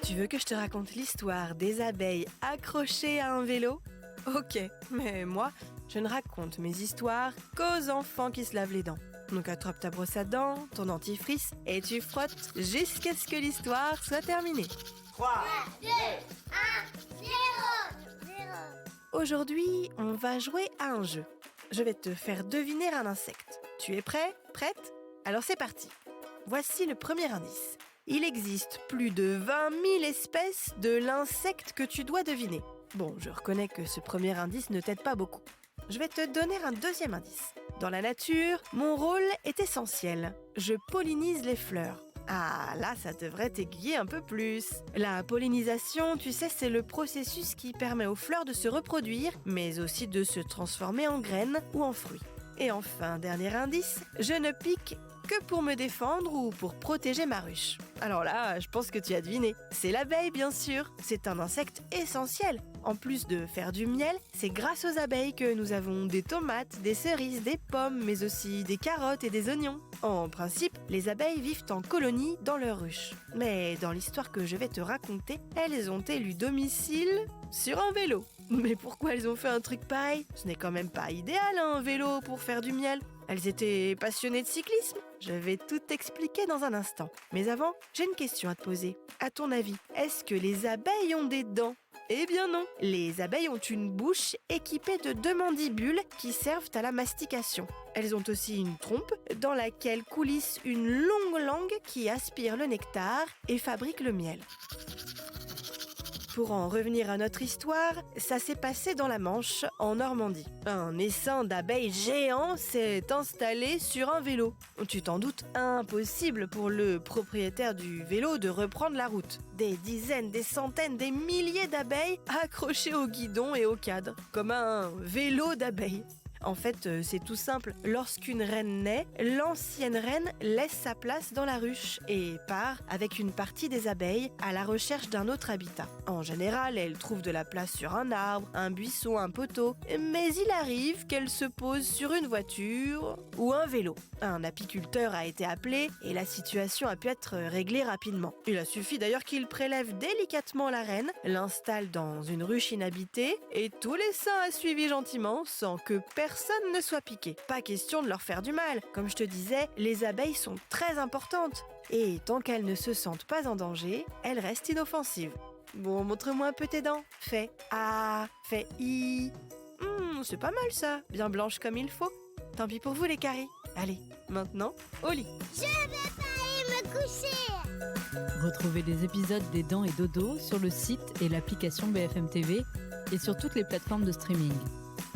Tu veux que je te raconte l'histoire des abeilles accrochées à un vélo ? Ok, mais moi, je ne raconte mes histoires qu'aux enfants qui se lavent les dents. Donc attrape ta brosse à dents, ton dentifrice et tu frottes jusqu'à ce que l'histoire soit terminée. 3, 2, 1, 0. Aujourd'hui, on va jouer à un jeu. Je vais te faire deviner un insecte. Tu es prêt ? Prête ? Alors c'est parti. Voici le premier indice. Il existe plus de 20 000 espèces de l'insecte que tu dois deviner. Bon, je reconnais que ce premier indice ne t'aide pas beaucoup. Je vais te donner un deuxième indice. Dans la nature, mon rôle est essentiel. Je pollinise les fleurs. Ah, là, ça devrait t'aiguiller un peu plus. La pollinisation, tu sais, c'est le processus qui permet aux fleurs de se reproduire, mais aussi de se transformer en graines ou en fruits. Et enfin, dernier indice, je ne pique que pour me défendre ou pour protéger ma ruche. Alors là, je pense que tu as deviné. C'est l'abeille, bien sûr. C'est un insecte essentiel. En plus de faire du miel, c'est grâce aux abeilles que nous avons des tomates, des cerises, des pommes, mais aussi des carottes et des oignons. En principe, les abeilles vivent en colonie dans leur ruche. Mais dans l'histoire que je vais te raconter, elles ont élu domicile sur un vélo. Mais pourquoi elles ont fait un truc pareil ? Ce n'est quand même pas idéal, un vélo pour faire du miel. Elles étaient passionnées de cyclisme. Je vais tout t'expliquer dans un instant. Mais avant, j'ai une question à te poser. À ton avis, est-ce que les abeilles ont des dents ? Eh bien non. Les abeilles ont une bouche équipée de 2 mandibules qui servent à la mastication. Elles ont aussi une trompe dans laquelle coulisse une longue langue qui aspire le nectar et fabrique le miel. Pour en revenir à notre histoire, ça s'est passé dans la Manche, en Normandie. Un essaim d'abeilles géants s'est installé sur un vélo. Tu t'en doutes, impossible pour le propriétaire du vélo de reprendre la route. Des dizaines, des centaines, des milliers d'abeilles accrochées au guidon et au cadre, comme un vélo d'abeilles. En fait, c'est tout simple. Lorsqu'une reine naît, l'ancienne reine laisse sa place dans la ruche et part avec une partie des abeilles à la recherche d'un autre habitat. En général, elle trouve de la place sur un arbre, un buisson, un poteau, mais il arrive qu'elle se pose sur une voiture ou un vélo. Un apiculteur a été appelé et la situation a pu être réglée rapidement. Il a suffi d'ailleurs qu'il prélève délicatement la reine, l'installe dans une ruche inhabitée et tout l'essaim a suivi gentiment sans que personne ne soit piqué. Pas question de leur faire du mal. Comme je te disais, les abeilles sont très importantes. Et tant qu'elles ne se sentent pas en danger, elles restent inoffensives. Bon, montre-moi un peu tes dents. Fais A, fais I. C'est pas mal ça, bien blanche comme il faut. Tant pis pour vous les caries. Allez, maintenant, au lit. Je vais pas aller me coucher. Retrouvez les épisodes des Dents et Dodo sur le site et l'application BFM TV et sur toutes les plateformes de streaming.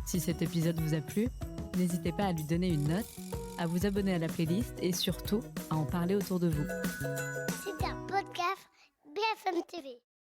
Si cet épisode vous a plu, n'hésitez pas à lui donner une note, à vous abonner à la playlist et surtout à en parler autour de vous. C'est un podcast BFM TV.